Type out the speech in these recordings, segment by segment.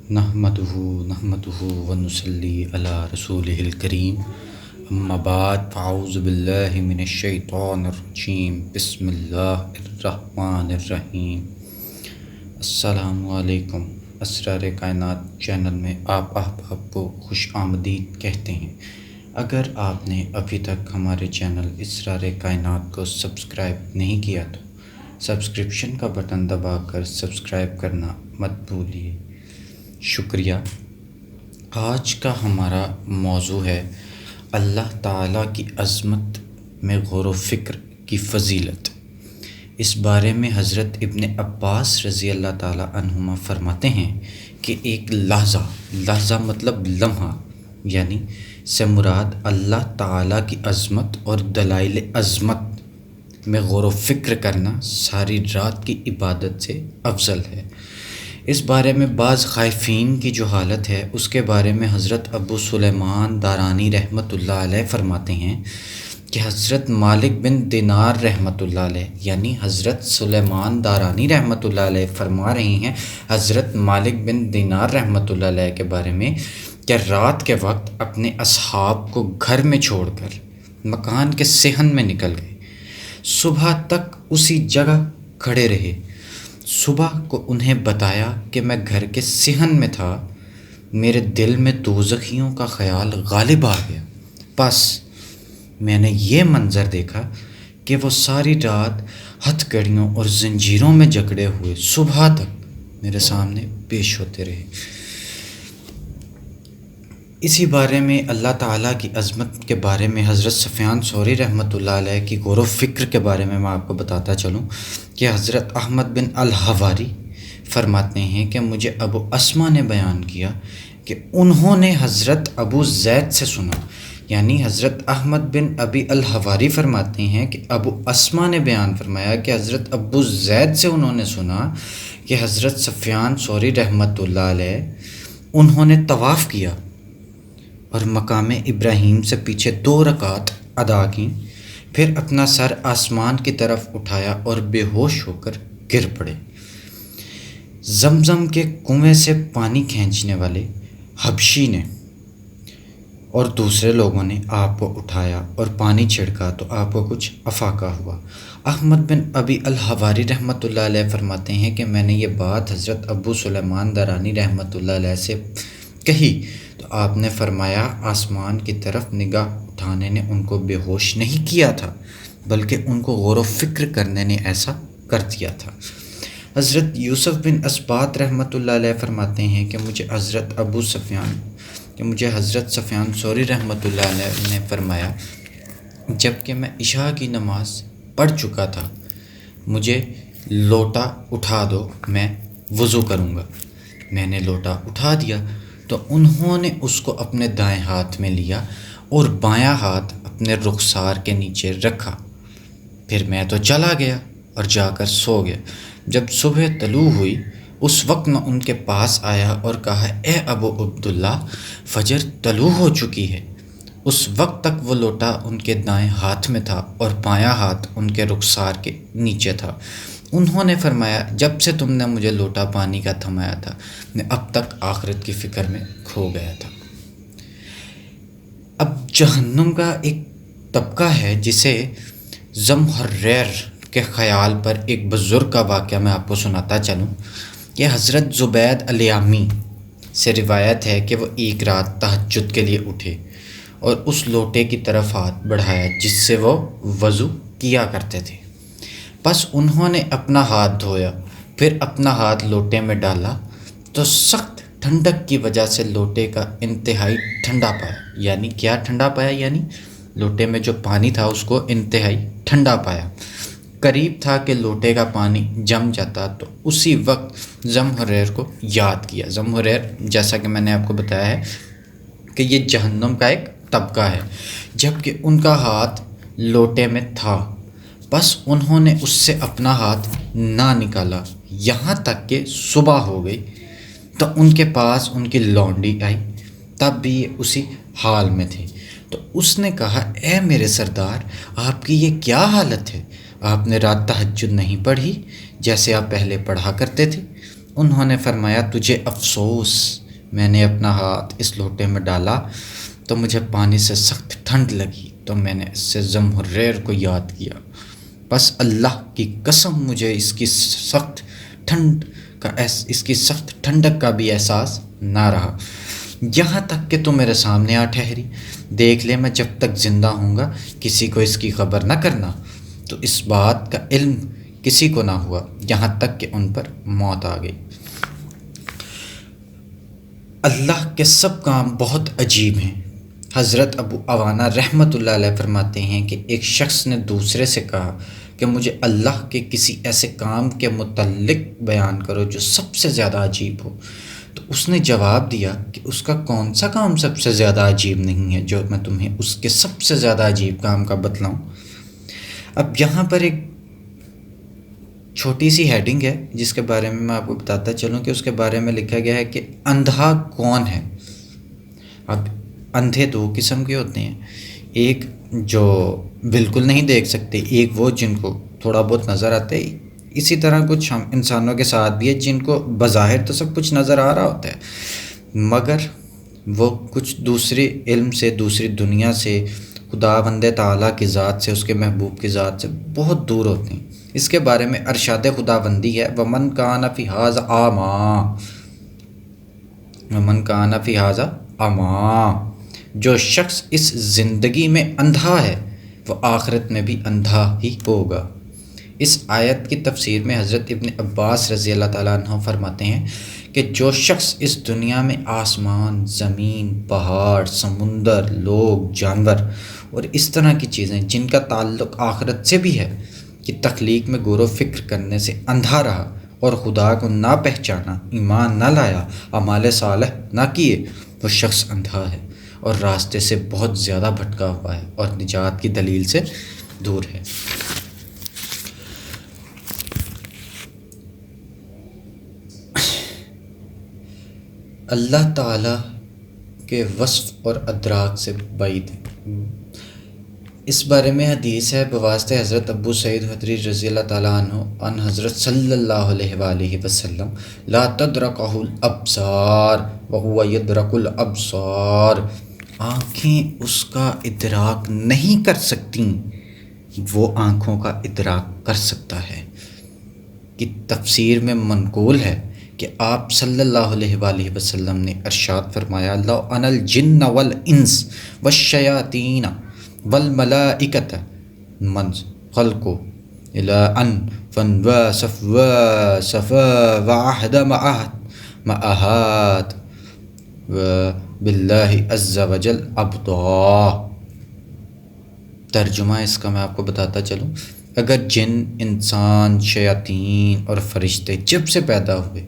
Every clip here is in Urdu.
نحمده ونصلی علی رسولہ الکریم اما بعد فاعوذ باللہ من الشیطان الرجیم بسم اللہ الرحمن الرحیم۔ السلام علیکم۔ اسرار کائنات چینل میں آپ احباب کو خوش آمدید کہتے ہیں۔ اگر آپ نے ابھی تک ہمارے چینل اسرار کائنات کو سبسکرائب نہیں کیا تو سبسکرپشن کا بٹن دبا کر سبسکرائب کرنا مت بھولیے، شکریہ۔ آج کا ہمارا موضوع ہے اللہ تعالیٰ کی عظمت میں غور و فکر کی فضیلت۔ اس بارے میں حضرت ابن عباس رضی اللہ تعالیٰ عنہما فرماتے ہیں کہ ایک لحظہ مطلب لمحہ یعنی سے مراد اللہ تعالیٰ کی عظمت اور دلائل عظمت میں غور و فکر کرنا ساری رات کی عبادت سے افضل ہے۔ اس بارے میں بعض خائفین کی جو حالت ہے اس کے بارے میں حضرت ابو سلیمان دارانی رحمۃ اللہ علیہ فرماتے ہیں کہ حضرت مالک بن دینار رحمۃ اللہ علیہ یعنی حضرت سلیمان دارانی رحمۃ اللہ علیہ فرما رہی ہیں حضرت مالک بن دینار رحمۃ اللہ علیہ کے بارے میں کہ رات کے وقت اپنے اصحاب کو گھر میں چھوڑ کر مکان کے صحن میں نکل گئے، صبح تک اسی جگہ کھڑے رہے۔ صبح کو انہیں بتایا کہ میں گھر کے صحن میں تھا، میرے دل میں دوزخیوں کا خیال غالب آ گیا، بس میں نے یہ منظر دیکھا کہ وہ ساری رات ہتھ کڑیوں اور زنجیروں میں جکڑے ہوئے صبح تک میرے سامنے پیش ہوتے رہے۔ اسی بارے میں اللہ تعالیٰ کی عظمت کے بارے میں حضرت سفیان ثوری رحمۃ اللہ علیہ کی غور و فکر کے بارے میں آپ کو بتاتا چلوں کہ حضرت احمد بن الحواری فرماتے ہیں کہ مجھے ابو اسما نے بیان کیا کہ انہوں نے حضرت ابو زید سے سنا، یعنی حضرت احمد بن ابی الحواری فرماتے ہیں کہ ابو اسما نے بیان فرمایا کہ حضرت ابو زید سے انہوں نے سنا کہ حضرت سفیان ثوری رحمۃ اللہ علیہ انہوں نے طواف کیا اور مقام ابراہیم سے پیچھے 2 رکعت ادا کیں، پھر اپنا سر آسمان کی طرف اٹھایا اور بے ہوش ہو کر گر پڑے۔ زمزم کے کنویں سے پانی کھینچنے والے حبشی نے اور دوسرے لوگوں نے آپ کو اٹھایا اور پانی چھڑکا تو آپ کو کچھ افاقہ ہوا۔ احمد بن ابی الحواری رحمۃ اللہ علیہ فرماتے ہیں کہ میں نے یہ بات حضرت ابو سلیمان دارانی رحمۃ اللہ علیہ سے کہی تو آپ نے فرمایا آسمان کی طرف نگاہ اٹھانے نے ان کو بے ہوش نہیں کیا تھا بلکہ ان کو غور و فکر کرنے نے ایسا کر دیا تھا۔ حضرت یوسف بن اسبات رحمۃ اللہ علیہ فرماتے ہیں کہ مجھے حضرت سفیان ثوری رحمۃ اللہ علیہ نے فرمایا جب کہ میں عشاء کی نماز پڑھ چکا تھا، مجھے لوٹا اٹھا دو، میں وضو کروں گا۔ میں نے لوٹا اٹھا دیا تو انہوں نے اس کو اپنے دائیں ہاتھ میں لیا اور بایاں ہاتھ اپنے رخسار کے نیچے رکھا، پھر میں تو چلا گیا اور جا کر سو گیا۔ جب صبح طلوع ہوئی اس وقت میں ان کے پاس آیا اور کہا اے ابو عبداللہ فجر طلوع ہو چکی ہے۔ اس وقت تک وہ لوٹا ان کے دائیں ہاتھ میں تھا اور بایاں ہاتھ ان کے رخسار کے نیچے تھا۔ انہوں نے فرمایا جب سے تم نے مجھے لوٹا پانی کا تھمایا تھا میں اب تک آخرت کی فکر میں کھو گیا تھا۔ اب جہنم کا ایک طبقہ ہے جسے زمہریر کے خیال پر ایک بزرگ کا واقعہ میں آپ کو سناتا چلوں کہ حضرت زبید الیامی سے روایت ہے کہ وہ ایک رات تہجد کے لیے اٹھے اور اس لوٹے کی طرف ہاتھ بڑھایا جس سے وہ وضو کیا کرتے تھے، بس انہوں نے اپنا ہاتھ دھویا، پھر اپنا ہاتھ لوٹے میں ڈالا تو سخت ٹھنڈک کی وجہ سے لوٹے کا انتہائی ٹھنڈا پایا۔ یعنی کیا ٹھنڈا پایا؟ یعنی لوٹے میں جو پانی تھا اس کو انتہائی ٹھنڈا پایا۔ قریب تھا کہ لوٹے کا پانی جم جاتا تو اسی وقت زمہریر کو یاد کیا۔ زمہریر جیسا کہ میں نے آپ کو بتایا ہے کہ یہ جہنم کا ایک طبقہ ہے، جب کہ ان کا ہاتھ لوٹے میں تھا، بس انہوں نے اس سے اپنا ہاتھ نہ نکالا یہاں تک کہ صبح ہو گئی تو ان کے پاس ان کی لونڈی آئی، تب بھی یہ اسی حال میں تھے تو اس نے کہا اے میرے سردار آپ کی یہ کیا حالت ہے؟ آپ نے رات تہجد نہیں پڑھی جیسے آپ پہلے پڑھا کرتے تھے؟ انہوں نے فرمایا تجھے افسوس، میں نے اپنا ہاتھ اس لوٹے میں ڈالا تو مجھے پانی سے سخت ٹھنڈ لگی، تو میں نے اس سے زمہریر کو یاد کیا، بس اللہ کی قسم مجھے اس کی سخت ٹھنڈک کا بھی احساس نہ رہا، یہاں تک کہ تو میرے سامنے آ ٹھہری۔ دیکھ لے میں جب تک زندہ ہوں گا کسی کو اس کی خبر نہ کرنا۔ تو اس بات کا علم کسی کو نہ ہوا یہاں تک کہ ان پر موت آ گئی۔ اللہ کے سب کام بہت عجیب ہیں۔ حضرت ابو عوانہ رحمۃ اللہ علیہ فرماتے ہیں کہ ایک شخص نے دوسرے سے کہا کہ مجھے اللہ کے کسی ایسے کام کے متعلق بیان کرو جو سب سے زیادہ عجیب ہو۔ تو اس نے جواب دیا کہ اس کا کون سا کام سب سے زیادہ عجیب نہیں ہے جو میں تمہیں اس کے سب سے زیادہ عجیب کام کا بتلاؤں۔ اب یہاں پر ایک چھوٹی سی ہیڈنگ ہے جس کے بارے میں آپ کو بتاتا چلوں کہ اس کے بارے میں لکھا گیا ہے کہ اندھا کون ہے۔ اب اندھے دو قسم کے ہوتے ہیں، ایک جو بالکل نہیں دیکھ سکتے، ایک وہ جن کو تھوڑا بہت نظر آتے۔ اسی طرح کچھ ہم انسانوں کے ساتھ بھی ہے جن کو بظاہر تو سب کچھ نظر آ رہا ہوتا ہے مگر وہ کچھ دوسرے علم سے، دوسری دنیا سے، خدا بند تعالیٰ کی ذات سے، اس کے محبوب کی ذات سے بہت دور ہوتے ہیں۔ اس کے بارے میں ارشاد خدا بندی ہے وَمَنْ كَانَ فِي هَٰذَا أَعْمَىٰ، وَمَنْ كَانَ فِي هَٰذَا أَعْمَىٰ، جو شخص اس زندگی میں اندھا ہے وہ آخرت میں بھی اندھا ہی ہوگا۔ اس آیت کی تفسیر میں حضرت ابن عباس رضی اللہ تعالیٰ عنہ فرماتے ہیں کہ جو شخص اس دنیا میں آسمان، زمین، پہاڑ، سمندر، لوگ، جانور اور اس طرح کی چیزیں جن کا تعلق آخرت سے بھی ہے کہ تخلیق میں غور و فکر کرنے سے اندھا رہا اور خدا کو نہ پہچانا، ایمان نہ لایا، اعمال صالح نہ کیے، وہ شخص اندھا ہے اور راستے سے بہت زیادہ بھٹکا ہوا ہے اور نجات کی دلیل سے دور ہے۔ اللہ تعالیٰ کے وصف اور ادراک سے بعید ہے۔ اس بارے میں حدیث ہے بواسطہ حضرت ابو سعید خدری رضی اللہ تعالیٰ عنہ عن حضرت صلی اللہ علیہ وآلہ وسلم لا تدرکہ الابصار وہو یدرک الابصار، آنکھیں اس کا ادراک نہیں کر سکتی، وہ آنکھوں کا ادراک کر سکتا ہے۔ کی تفسیر میں منقول ہے کہ آپ صلی اللہ علیہ وآلہ وسلم نے ارشاد فرمایا لو ان الجن والانس والشیاطین والملائکۃ من خلقوا الى ان فانواسف وعہد معہد باللہ عز وجل ابدا۔ ترجمہ اس کا میں آپ کو بتاتا چلوں، اگر جن، انسان، شیاطین اور فرشتے جب سے پیدا ہوئے،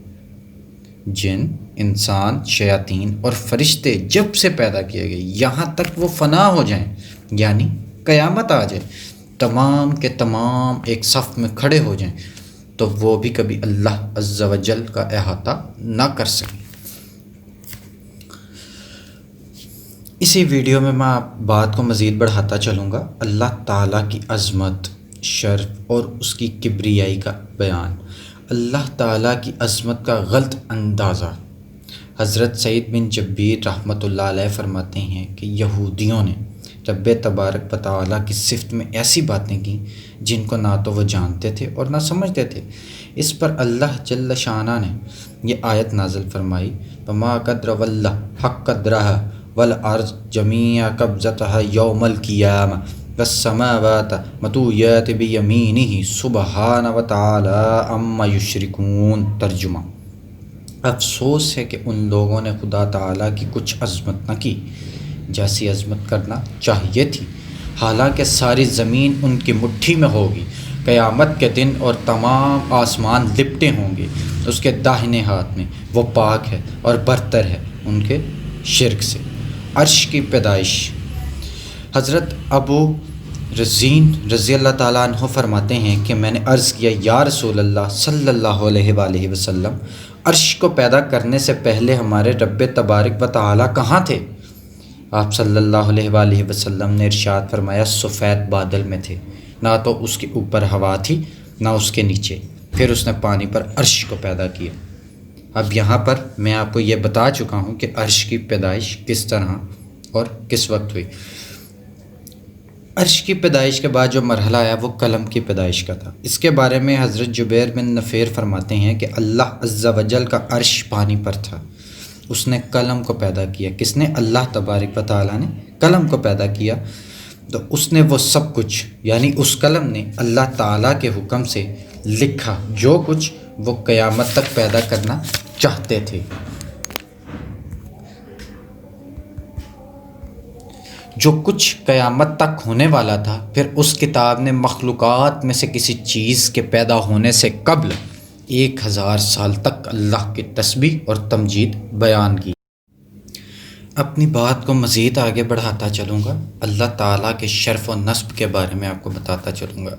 جن، انسان، شیاطین اور فرشتے جب سے پیدا کیے گئے یہاں تک وہ فنا ہو جائیں، یعنی قیامت آ جائے، تمام کے تمام ایک صف میں کھڑے ہو جائیں، تو وہ بھی کبھی اللہ عز و جل کا احاطہ نہ کر سکیں۔ اسی ویڈیو میں بات کو مزید بڑھاتا چلوں گا۔ اللہ تعالیٰ کی عظمت، شرف اور اس کی کبریائی کا بیان۔ اللہ تعالیٰ کی عظمت کا غلط اندازہ۔ حضرت سعید بن جبیر رحمۃ اللہ علیہ فرماتے ہیں کہ یہودیوں نے رب تبارک و تعالیٰ کی صفت میں ایسی باتیں کی جن کو نہ تو وہ جانتے تھے اور نہ سمجھتے تھے۔ اس پر اللہ جل شانہ نے یہ آیت نازل فرمائی وما قدر واللہ حق قدرہ والارض جمیع قبضتہ یوم القیامہ والسماوات مطویات بیمینہ سبحانہ وتعالی عما یشرکون۔ ترجمہ، افسوس ہے کہ ان لوگوں نے خدا تعالیٰ کی کچھ عظمت نہ کی جیسی عظمت کرنا چاہیے تھی، حالانکہ ساری زمین ان کی مٹھی میں ہوگی قیامت کے دن اور تمام آسمان لپٹے ہوں گے اس کے داہنے ہاتھ میں، وہ پاک ہے اور برتر ہے ان کے شرک سے۔ عرش کی پیدائش۔ حضرت ابو رزین رضی اللہ تعالیٰ عنہ فرماتے ہیں کہ میں نے عرض کیا یا رسول اللہ صلی اللہ علیہ وآلہ وسلم، عرش کو پیدا کرنے سے پہلے ہمارے رب تبارک و تعالیٰ کہاں تھے؟ آپ صلی اللہ علیہ وآلہ وسلم نے ارشاد فرمایا سفید بادل میں تھے، نہ تو اس کے اوپر ہوا تھی نہ اس کے نیچے، پھر اس نے پانی پر عرش کو پیدا کیا۔ اب یہاں پر میں آپ کو یہ بتا چکا ہوں کہ عرش کی پیدائش کس طرح اور کس وقت ہوئی۔ عرش کی پیدائش کے بعد جو مرحلہ آیا وہ قلم کی پیدائش کا تھا۔ اس کے بارے میں حضرت جبیر بن نفیر فرماتے ہیں کہ اللہ عز و جل کا عرش پانی پر تھا، اس نے قلم کو پیدا کیا۔ کس نے؟ اللہ تبارک و تعالیٰ نے قلم کو پیدا کیا، تو اس نے وہ سب کچھ، یعنی اس قلم نے اللہ تعالیٰ کے حکم سے لکھا جو کچھ وہ قیامت تک پیدا کرنا چاہتے تھے۔ جو کچھ قیامت تک ہونے والا تھا، پھر اس کتاب نے مخلوقات میں سے کسی چیز کے پیدا ہونے سے قبل 1000 سال تک اللہ کی تسبیح اور تمجید بیان کی۔ اپنی بات کو مزید آگے بڑھاتا چلوں گا، اللہ تعالیٰ کے شرف و نصب کے بارے میں آپ کو بتاتا چلوں گا۔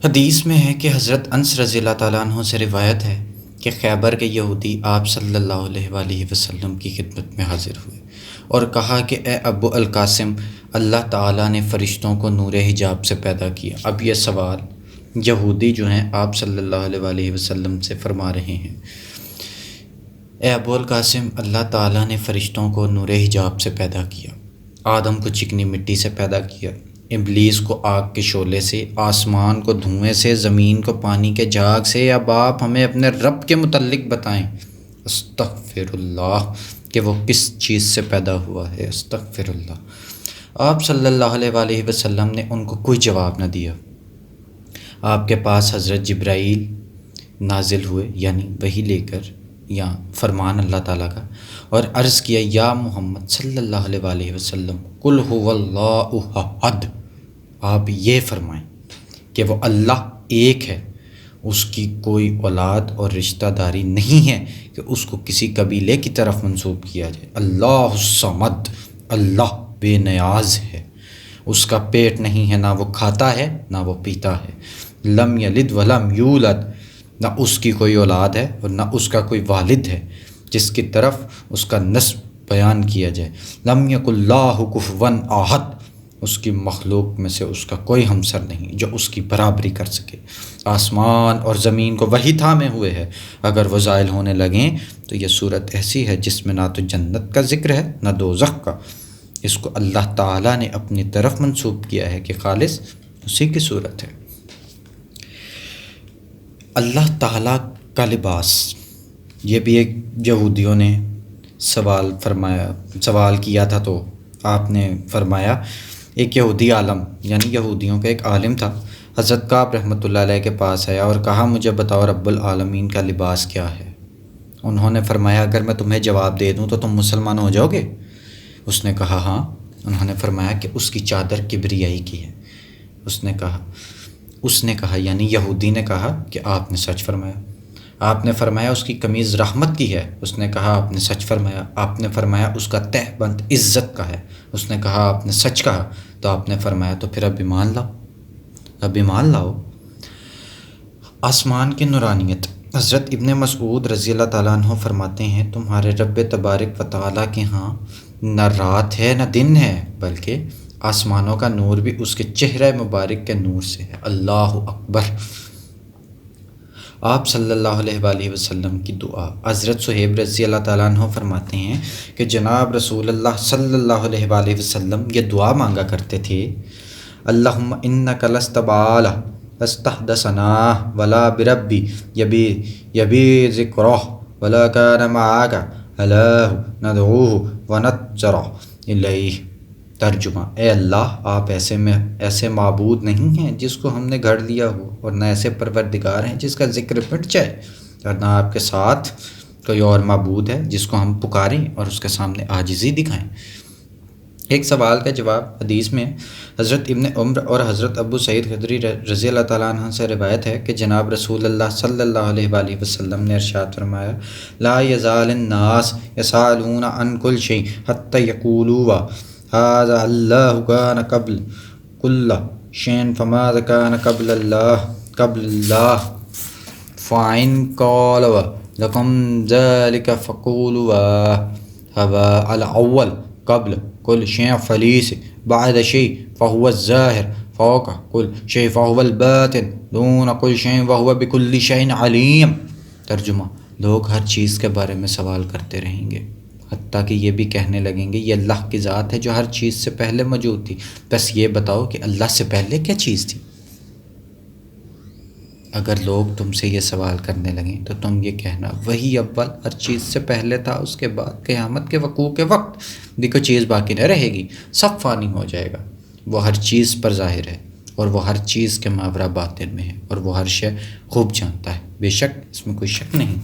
حدیث میں ہے کہ حضرت انس رضی اللہ تعالیٰ عنہ سے روایت ہے کہ خیبر کے یہودی آپ صلی اللہ علیہ وآلہ وسلم کی خدمت میں حاضر ہوئے اور کہا کہ اے ابو القاسم، اللہ تعالیٰ نے فرشتوں کو نور حجاب سے پیدا کیا۔ اب یہ سوال یہودی جو ہیں آپ صلی اللہ علیہ وآلہ وسلم سے فرما رہے ہیں، اے ابو القاسم، اللہ تعالیٰ نے فرشتوں کو نور حجاب سے پیدا کیا، آدم کو چکنی مٹی سے پیدا کیا، ابلیس کو آگ کے شعلے سے، آسمان کو دھوئیں سے، زمین کو پانی کے جھاگ سے۔ اب آپ ہمیں اپنے رب کے متعلق بتائیں۔ استغفر اللہ، کہ وہ کس چیز سے پیدا ہوا ہے، استغفر اللہ۔ آپ صلی اللہ علیہ وآلہ وسلم نے ان کو کوئی جواب نہ دیا۔ آپ کے پاس حضرت جبرائیل نازل ہوئے، یعنی وحی لے کر، یا فرمان اللہ تعالیٰ کا، اور عرض کیا یا محمد صلی اللہ علیہ وآلہ وسلم قل هو اللہ احد، آپ یہ فرمائیں کہ وہ اللہ ایک ہے، اس کی کوئی اولاد اور رشتہ داری نہیں ہے کہ اس کو کسی قبیلے کی طرف منسوب کیا جائے۔ اللہ الصمد، اللہ بے نیاز ہے، اس کا پیٹ نہیں ہے، نہ وہ کھاتا ہے نہ وہ پیتا ہے۔ لم یلد ولم یولد، نہ اس کی کوئی اولاد ہے اور نہ اس کا کوئی والد ہے جس کی طرف اس کا نسب بیان کیا جائے۔ لم یکن اللہ کفوا احد، اس کی مخلوق میں سے اس کا کوئی ہمسر نہیں جو اس کی برابری کر سکے۔ آسمان اور زمین کو وہی تھامے ہوئے ہے، اگر وہ زائل ہونے لگیں تو یہ صورت ایسی ہے جس میں نہ تو جنت کا ذکر ہے نہ دوزخ کا، اس کو اللہ تعالیٰ نے اپنی طرف منسوب کیا ہے کہ خالص اسی کی صورت ہے۔ اللہ تعالیٰ کا لباس، یہ بھی ایک یہودیوں نے سوال کیا تھا، تو آپ نے فرمایا، ایک یہودی عالم، یعنی یہودیوں کا ایک عالم تھا، حضرت کعب رحمۃ اللہ علیہ کے پاس آیا اور کہا مجھے بتاؤ رب العالمین کا لباس کیا ہے۔ انہوں نے فرمایا اگر میں تمہیں جواب دے دوں تو تم مسلمان ہو جاؤ گے؟ اس نے کہا ہاں۔ انہوں نے فرمایا کہ اس کی چادر کبریائی کی ہے۔ اس نے کہا یعنی یہودی نے کہا کہ آپ نے سچ فرمایا۔ آپ نے فرمایا اس کی قمیض رحمت کی ہے۔ اس نے کہا آپ نے سچ فرمایا۔ آپ نے فرمایا اس کا تہ بند عزت کا ہے۔ اس نے کہا آپ نے سچ کہا۔ تو آپ نے فرمایا تو پھر اب ایمان لاؤ، اب ایمان لاؤ۔ آسمان کی نورانیت، حضرت ابن مسعود رضی اللہ تعالیٰ عنہ فرماتے ہیں تمہارے رب تبارک و تعالیٰ کے ہاں نہ رات ہے نہ دن ہے، بلکہ آسمانوں کا نور بھی اس کے چہرہ مبارک کے نور سے ہے۔ اللہ اکبر۔ آپ صلی اللہ علیہ وآلہ وسلم کی دعا، حضرت صہیب رضی اللہ تعالیٰ عنہ فرماتے ہیں کہ جناب رسول اللہ صلی اللہ علیہ وآلہ وسلم یہ دعا مانگا کرتے تھے، اللہم انک لست بعال لست حدثنا ولا بربی یبی ذکرہ ولا کان معاک الہ ندعوہ ونتجر الیہ۔ ترجمہ، اے اللہ آپ ایسے معبود نہیں ہیں جس کو ہم نے گھڑ لیا ہو، اور نہ ایسے پروردگار ہیں جس کا ذکر مٹ جائے، اور نہ آپ کے ساتھ کوئی اور معبود ہے جس کو ہم پکاریں اور اس کے سامنے عاجزی دکھائیں۔ ایک سوال کا جواب، حدیث میں حضرت ابن عمر اور حضرت ابو سعید خدری رضی اللہ تعالیٰ عنہ سے روایت ہے کہ جناب رسول اللہ صلی اللہ علیہ وآلہ وسلم نے ارشاد فرمایا، لا یزال الناس یسالون عن کل شیء حتی یقولوا هذا اللہ کان قبل کل شیء فماذا کان قبل اللہ فإن قالوا لکم ذلک فقولوا هذا الاول قبل کل شیء فلیس بعد شیء فهو الظاہر فوق کل شیء فهو الباطن دون کل شیء وهو بکل شیء علیم۔ ترجمہ، لوگ ہر چیز کے بارے میں سوال کرتے رہیں گے، حتیٰ کہ یہ بھی کہنے لگیں گے یہ اللہ کی ذات ہے جو ہر چیز سے پہلے موجود تھی، بس یہ بتاؤ کہ اللہ سے پہلے کیا چیز تھی؟ اگر لوگ تم سے یہ سوال کرنے لگیں تو تم یہ کہنا وہی اول ہر چیز سے پہلے تھا، اس کے بعد قیامت کے وقوع کے وقت بھی کوئی چیز باقی نہ رہے گی، سب فانی ہو جائے گا، وہ ہر چیز پر ظاہر ہے اور وہ ہر چیز کے ماورا باطن میں ہے اور وہ ہر شے خوب جانتا ہے، بے شک اس میں کوئی شک نہیں۔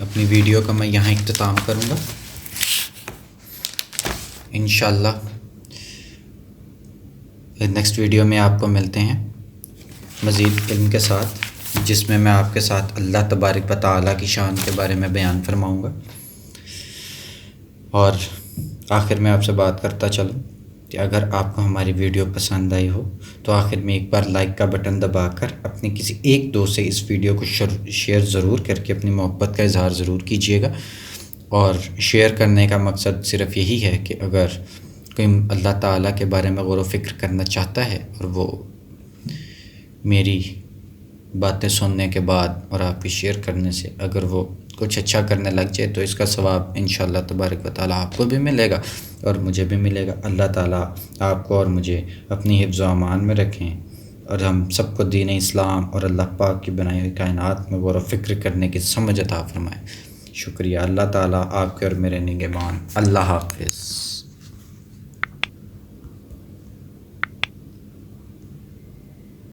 اپنی ویڈیو کا میں یہاں اختتام کروں گا، انشاءاللہ نیکسٹ ویڈیو میں آپ کو ملتے ہیں مزید علم کے ساتھ، جس میں آپ کے ساتھ اللہ تبارک و تعالیٰ کی شان کے بارے میں بیان فرماؤں گا۔ اور آخر میں آپ سے بات کرتا چلوں کہ اگر آپ کو ہماری ویڈیو پسند آئی ہو تو آخر میں ایک بار لائک کا بٹن دبا کر اپنے کسی ایک دوست سے اس ویڈیو کو شیئر ضرور کر کے اپنی محبت کا اظہار ضرور کیجیے گا۔ اور شیئر کرنے کا مقصد صرف یہی ہے کہ اگر کوئی اللہ تعالیٰ کے بارے میں غور و فکر کرنا چاہتا ہے اور وہ میری باتیں سننے کے بعد اور آپ کی شیئر کرنے سے اگر وہ کچھ اچھا کرنے لگ جائے تو اس کا ثواب انشاءاللہ تبارک و تعالیٰ آپ کو بھی ملے گا اور مجھے بھی ملے گا۔ اللہ تعالیٰ آپ کو اور مجھے اپنی حفظ و امان میں رکھیں اور ہم سب کو دین اسلام اور اللہ پاک کی بنائی ہوئی کائنات میں غور و فکر کرنے کی سمجھ عطا فرمائے۔ شکریہ۔ اللہ تعالیٰ آپ کے اور میرے نگہبان۔ اللہ حافظ۔